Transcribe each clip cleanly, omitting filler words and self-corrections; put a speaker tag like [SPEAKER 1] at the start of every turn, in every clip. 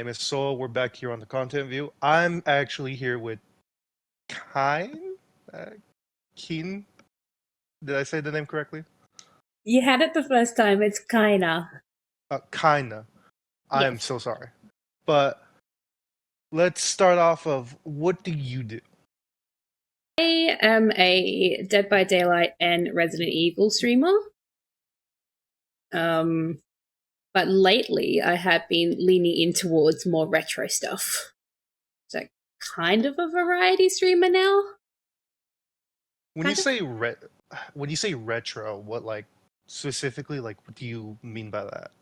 [SPEAKER 1] name is Soul. We're back here on the content view. I'm actually here with Kine? Uh, Keen? Did I say the name correctly?
[SPEAKER 2] You had it the first time. It's kinda.
[SPEAKER 1] Kinda. I am
[SPEAKER 2] Yes.
[SPEAKER 1] so sorry. But let's start off of what do you do?
[SPEAKER 2] I am a Dead by Daylight and Resident Evil streamer. Um, but lately I have been leaning in towards more retro stuff. So kind of a variety streamer now.
[SPEAKER 1] When you say when you say retro, what specifically what do you mean by that?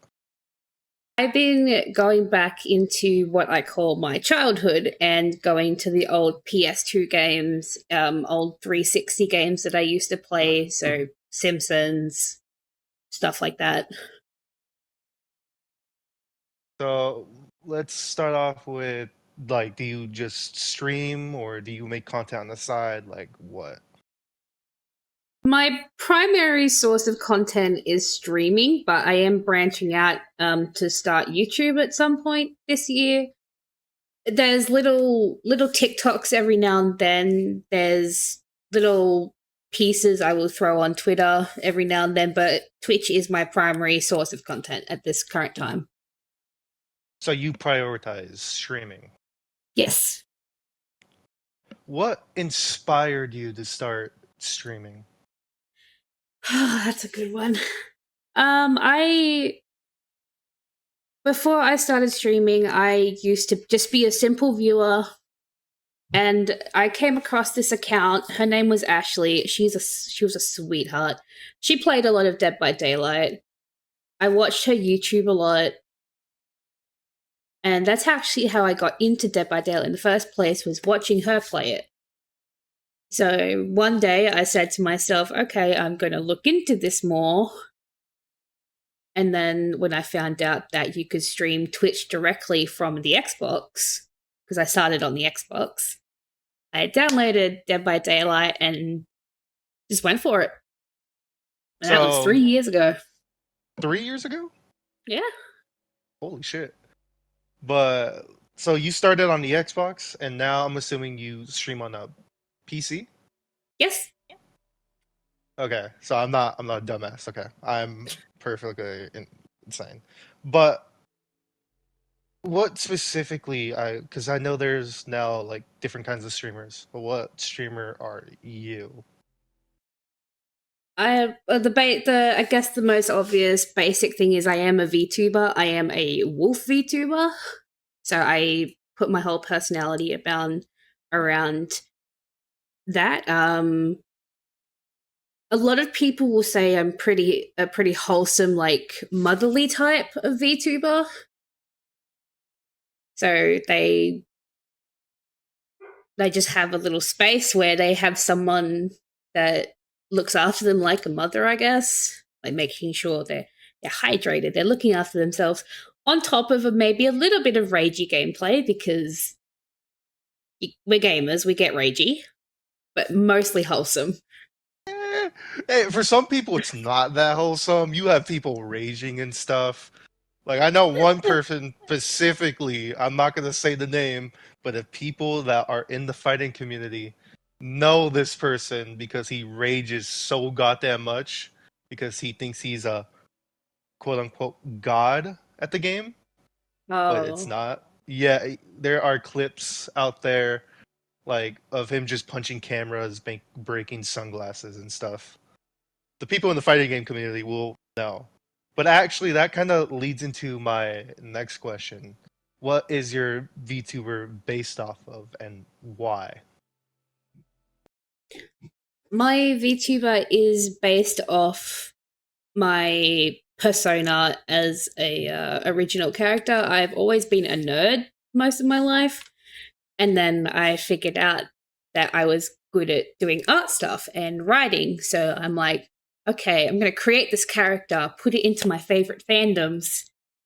[SPEAKER 2] I've been going back into what I call my childhood and going to the old PS2 games, old 360 games that I used to play, so Simpsons, stuff like that.
[SPEAKER 1] So let's start off with do you just stream or do you make content on the side? Like what?
[SPEAKER 2] My primary source of content is streaming, but I am branching out to start YouTube at some point this year. There's little TikToks every now and then. There's little pieces I will throw on Twitter every now and then, but Twitch is my primary source of content at this current time.
[SPEAKER 1] So you prioritize streaming?
[SPEAKER 2] Yes.
[SPEAKER 1] What inspired you to start streaming?
[SPEAKER 2] That's a good one. I Before I started streaming, I used to just be a simple viewer, and I came across this account. Her name was Ashley. She was a sweetheart. She played a lot of Dead by Daylight. I watched her YouTube a lot, and that's actually how I got into Dead by Daylight in the first place, was watching her play it. So one day I said to myself, okay, I'm going to look into this more. And then when I found out that you could stream Twitch directly from the Xbox, because I started on the Xbox, I downloaded Dead by Daylight and just went for it. And that was 3 years ago.
[SPEAKER 1] 3 years ago?
[SPEAKER 2] Yeah.
[SPEAKER 1] Holy shit. But so you started on the Xbox and now I'm assuming you stream on a PC?
[SPEAKER 2] Yes.
[SPEAKER 1] Okay, so I'm not a dumbass. Okay, I'm perfectly insane. But what specifically? Because I know there's now different kinds of streamers. But what streamer are you?
[SPEAKER 2] I guess the most obvious basic thing is I am a VTuber. I am a wolf VTuber. So I put my whole personality around that. A lot of people will say I'm a pretty wholesome, motherly type of VTuber. So they just have a little space where they have someone that looks after them like a mother, I guess. Like making sure they're hydrated, they're looking after themselves, on top of maybe a little bit of ragey gameplay, because we're gamers, we get ragey, but mostly wholesome.
[SPEAKER 1] Hey, for some people, it's not that wholesome. You have people raging and stuff. Like, I know one person specifically, I'm not going to say the name, but the people that are in the fighting community know this person because he rages so goddamn much because he thinks he's a quote unquote god at the game, but it's not. Yeah, there are clips out there of him just punching cameras, breaking sunglasses and stuff. The people in the fighting game community will know. But actually, that kind of leads into my next question. What is your VTuber based off of, and why?
[SPEAKER 2] My VTuber is based off my persona as a original character. I've always been a nerd most of my life, and then I figured out that I was good at doing art stuff and writing. So I'm like, okay, I'm going to create this character, put it into my favorite fandoms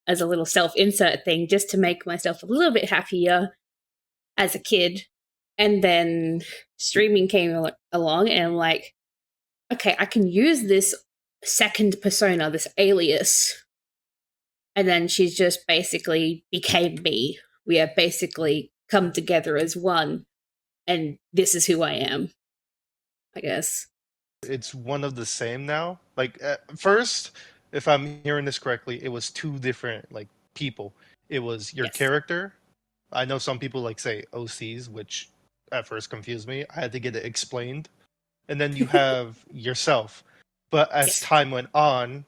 [SPEAKER 2] as a little self-insert thing, just to make myself a little bit happier as a kid. And then streaming came along, and I'm like, okay, I can use this second persona, this alias. And then she's just basically became me. we have basically come together as one, and this is who I am, I guess.
[SPEAKER 1] It's one of the same now. Like at first, if I'm hearing this correctly, it was two different like people. It was your
[SPEAKER 2] Yes.
[SPEAKER 1] character. I know some people like say OCs, which at first confused me. I had to get it explained. And then you have yourself. But as
[SPEAKER 2] Yes.
[SPEAKER 1] time went on,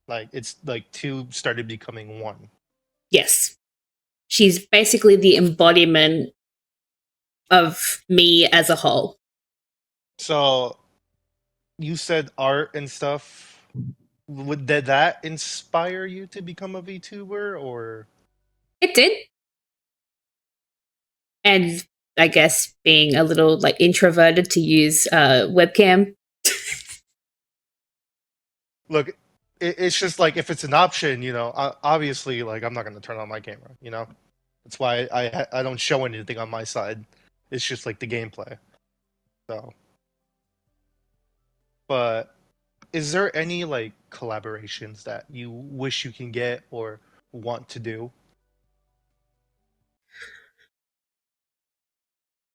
[SPEAKER 1] like it's like two started becoming one.
[SPEAKER 2] Yes. She's basically the embodiment of me as a whole.
[SPEAKER 1] So you said art and stuff. Did that inspire you to become a VTuber or
[SPEAKER 2] It did. And I guess being a little like introverted to use webcam.
[SPEAKER 1] look? It's just like if it's an option, obviously, like I'm not gonna turn on my camera. That's why I don't show anything on my side. It's just like the gameplay. So, but is there any like collaborations that you wish you can get or want to do?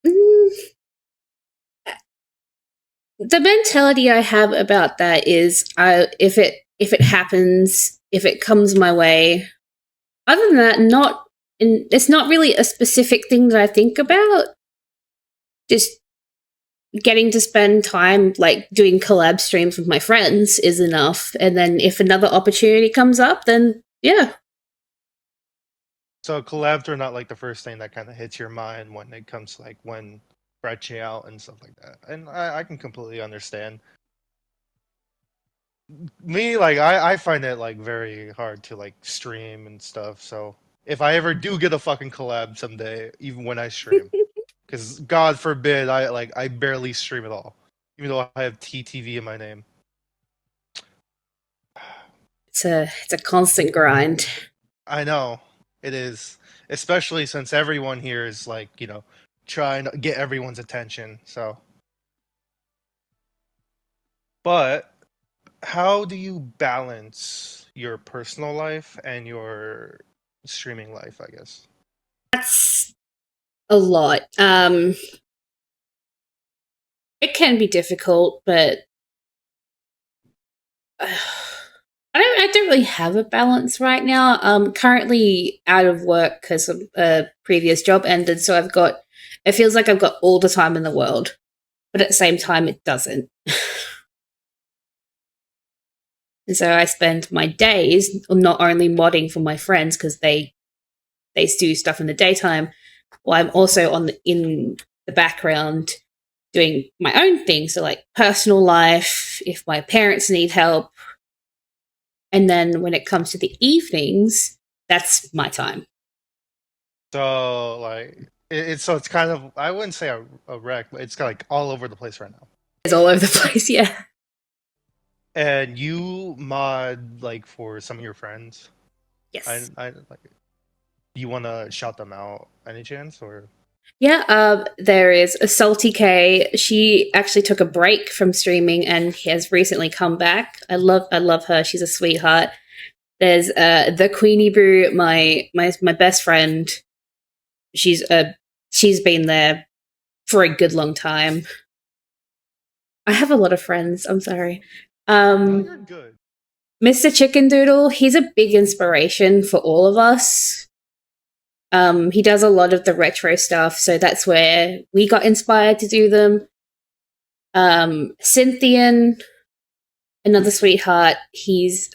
[SPEAKER 2] Mm, the mentality I have about that is, if it happens, if it comes my way. Other than that, it's not really a specific thing that I think about. Just getting to spend time like doing collab streams with my friends is enough. And then if another opportunity comes up, then yeah.
[SPEAKER 1] So collabs are not like the first thing that kind of hits your mind when it comes to like when branching out and stuff like that. And I can completely understand. Me, like I find it like very hard to like stream and stuff. So if I ever do get a fucking collab someday, even when I stream, because God forbid I barely stream at all, even though I have TTV in my name.
[SPEAKER 2] It's a constant grind.
[SPEAKER 1] I know it is, especially since everyone here is like trying to get everyone's attention. So, but how do you balance your personal life and your streaming life, I guess?
[SPEAKER 2] That's a lot. It can be difficult, but I don't really have a balance right now. I'm currently out of work because a previous job ended, so it feels like I've got all the time in the world, but at the same time, it doesn't. And so I spend my days not only modding for my friends because they do stuff in the daytime, while I'm also in the background doing my own things, so like personal life, if my parents need help. And then when it comes to the evenings, that's my time.
[SPEAKER 1] So like it's kind of, I wouldn't say a wreck, but it's kind of like all over the place right now.
[SPEAKER 2] It's all over the place, yeah.
[SPEAKER 1] And you mod like for some of your friends.
[SPEAKER 2] Yes.
[SPEAKER 1] I like. Do you want to shout them out any chance or?
[SPEAKER 2] Yeah, there is a Salty K. She actually took a break from streaming and has recently come back. I love her. She's a sweetheart. There's the Queenie Brew, my best friend. She's she's been there for a good long time. I have a lot of friends. I'm sorry.
[SPEAKER 1] No, you're good.
[SPEAKER 2] Mr. Chicken Doodle, he's a big inspiration for all of us. He does a lot of the retro stuff, so that's where we got inspired to do them. Cynthian, another sweetheart, he's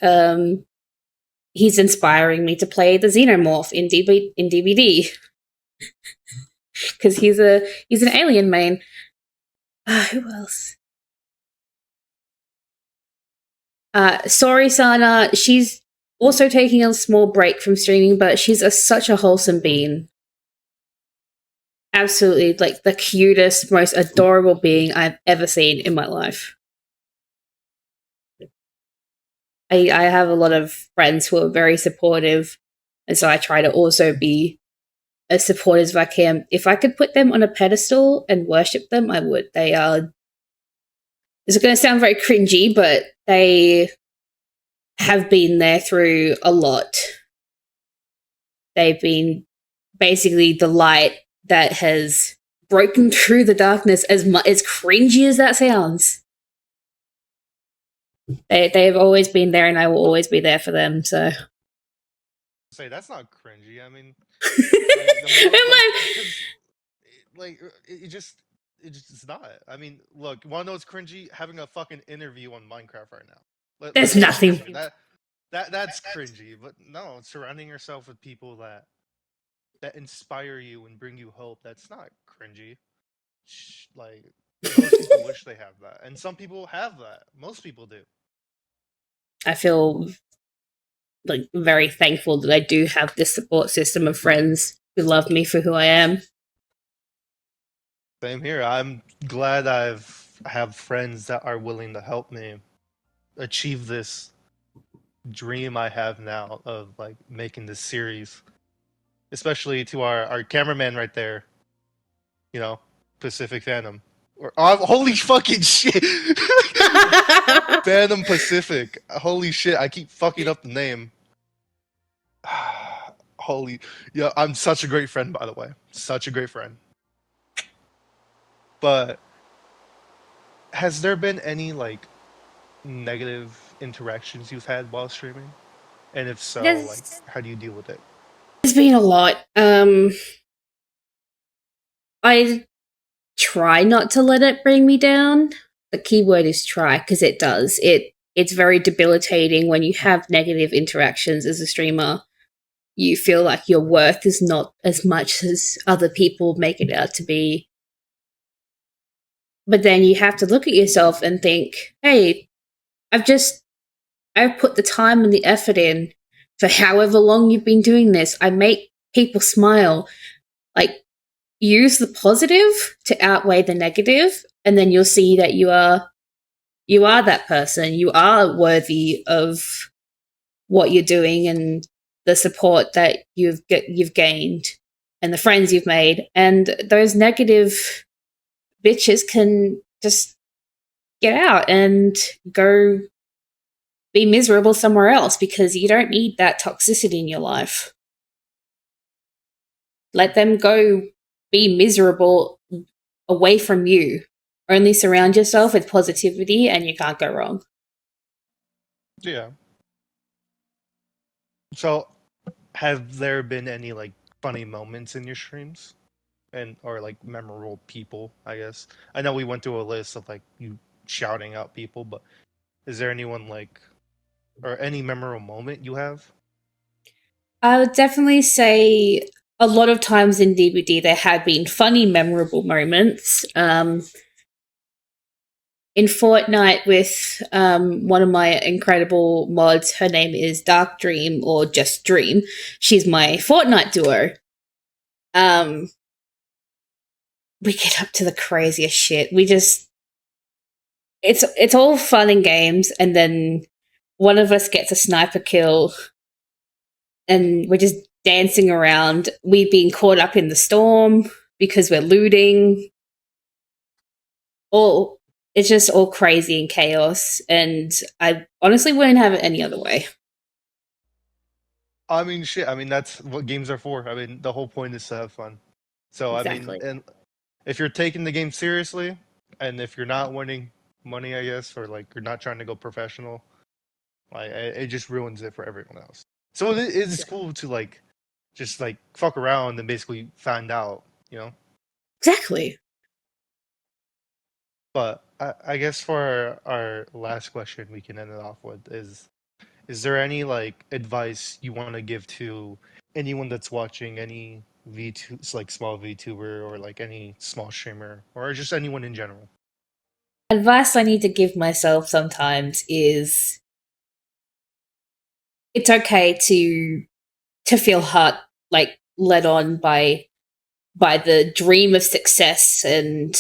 [SPEAKER 2] inspiring me to play the Xenomorph in DVD because he's an alien main. Who else? Sorry, Sana. She's also taking a small break from streaming, but she's such a wholesome being. Absolutely, like the cutest, most adorable being I've ever seen in my life. I have a lot of friends who are very supportive, and so I try to also be as supportive as I can. If I could put them on a pedestal and worship them, I would. They are. This is going to sound very cringy, but they have been there through a lot. They've been basically the light that has broken through the darkness. As cringy as that sounds, they've always been there, and I will always be there for them. So,
[SPEAKER 1] Say that's not cringy. I mean, like the
[SPEAKER 2] Am
[SPEAKER 1] more like
[SPEAKER 2] I-
[SPEAKER 1] because like it just is not. I mean, look, you want to know what's cringy? Having a fucking interview on Minecraft right now.
[SPEAKER 2] there's
[SPEAKER 1] Let's just admit
[SPEAKER 2] nothing.
[SPEAKER 1] it. That's cringy. But no, surrounding yourself with people that inspire you and bring you hope. That's not cringy. Like those people wish they have that, and some people have that. Most people do.
[SPEAKER 2] I feel like very thankful that I do have this support system of friends who love me for who I am.
[SPEAKER 1] Same here. I'm glad I have friends that are willing to help me achieve this dream I have now of like making this series. Especially to our cameraman right there, you know, Pacific Phantom. Or holy fucking shit. Phantom Pacific. Holy shit, I keep fucking up the name. Holy yeah, I'm such a great friend by the way. Such a great friend. But has there been any like negative interactions you've had while streaming? And if so, like
[SPEAKER 2] there's,
[SPEAKER 1] how do you deal with it?
[SPEAKER 2] there's been a lot. I try not to let it bring me down. The key word is try because it does. It's very debilitating when you have negative interactions as a streamer. You feel like your worth is not as much as other people make it out to be. But then you have to look at yourself and think, hey, I've put the time and the effort in for however long you've been doing this. I make people smile. Like, use the positive to outweigh the negative, and then you'll see that you are that person. You are worthy of what you're doing and the support that you've gained and the friends you've made. And those negative bitches can just get out and go be miserable somewhere else because you don't need that toxicity in your life. Let them go be miserable away from you. Only surround yourself with positivity and you can't go wrong.
[SPEAKER 1] Yeah. So have there been any like funny moments in your streams? And or like memorable people, I guess. I know we went through a list of like you shouting out people, but is there anyone like or any memorable moment you have?
[SPEAKER 2] I would definitely say a lot of times in DBD there have been funny, memorable moments. In Fortnite with one of my incredible mods, her name is Dark Dream or Just Dream. She's my Fortnite duo. We get up to the craziest shit. It's all fun and games, and then one of us gets a sniper kill, and we're just dancing around. We've been caught up in the storm because we're looting. All it's just all crazy and chaos, and I honestly wouldn't have it any other way.
[SPEAKER 1] I mean shit, I mean that's what games are for. I mean the whole point is to have fun. So I mean
[SPEAKER 2] Exactly.
[SPEAKER 1] and if you're taking the game seriously and if you're not winning money, I guess, or like you're not trying to go professional, like it just ruins it for everyone else. So it's cool to like just like fuck around and basically find out, you know?
[SPEAKER 2] Exactly.
[SPEAKER 1] But I guess for our last question, we can end it off with is there any like advice you want to give to anyone that's watching any V2 like small VTuber or like any small streamer or just anyone in general?
[SPEAKER 2] Advice I need to give myself sometimes is it's okay to feel hurt, like led on by the dream of success, and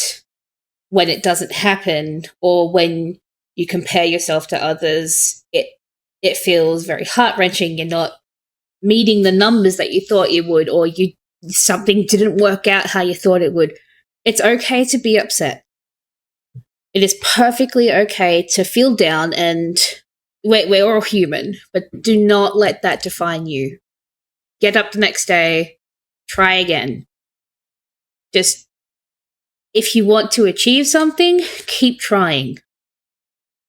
[SPEAKER 2] when it doesn't happen or when you compare yourself to others, it feels very heart wrenching. You're not meeting the numbers that you thought you would, or you something didn't work out how you thought it would. It's okay to be upset. It is perfectly okay to feel down, and we're all human, but do not let that define you. Get up the next day, try again. Just if you want to achieve something, keep trying.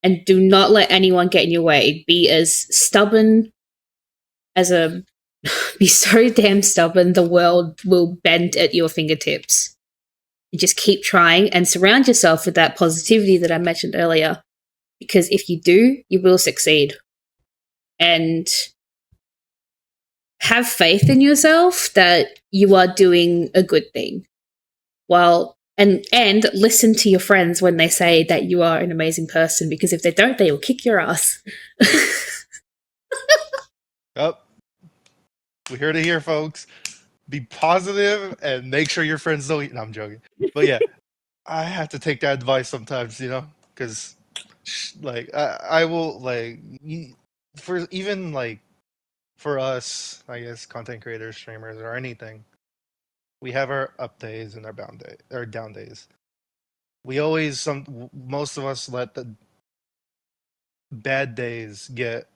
[SPEAKER 2] And do not let anyone get in your way. Be as stubborn as a be so damn stubborn the world will bend at your fingertips. You just keep trying and surround yourself with that positivity that I mentioned earlier. Because if you do, you will succeed. And have faith in yourself that you are doing a good thing. Well, and listen to your friends when they say that you are an amazing person, because if they don't, they will kick your ass.
[SPEAKER 1] Oh, we're here to hear, folks. Be positive and make sure your friends don't eat. No, I'm joking. But yeah, I have to take that advice sometimes, because like I will like for even like for us, I guess content creators, streamers, or anything, we have our up days and our down days. We always most of us let the bad days get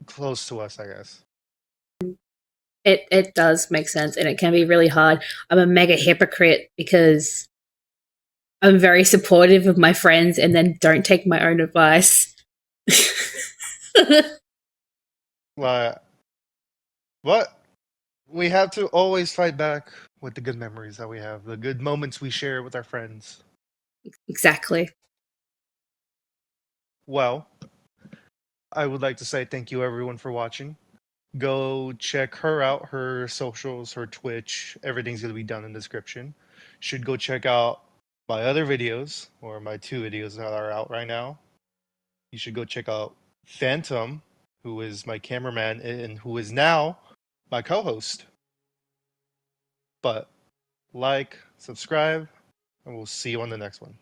[SPEAKER 1] close to us, I guess.
[SPEAKER 2] It does make sense, and it can be really hard. I'm a mega hypocrite because I'm very supportive of my friends and then don't take my own advice.
[SPEAKER 1] Like, but we have to always fight back with the good memories that we have, the good moments we share with our friends.
[SPEAKER 2] Exactly.
[SPEAKER 1] Well, I would like to say thank you everyone for watching. Go check her out, her socials, her Twitch. Everything's going to be down in the description. Should go check out my other videos, or my 2 videos that are out right now. You should go check out Phantom, who is my cameraman and who is now my co-host. But like, subscribe, and we'll see you on the next one.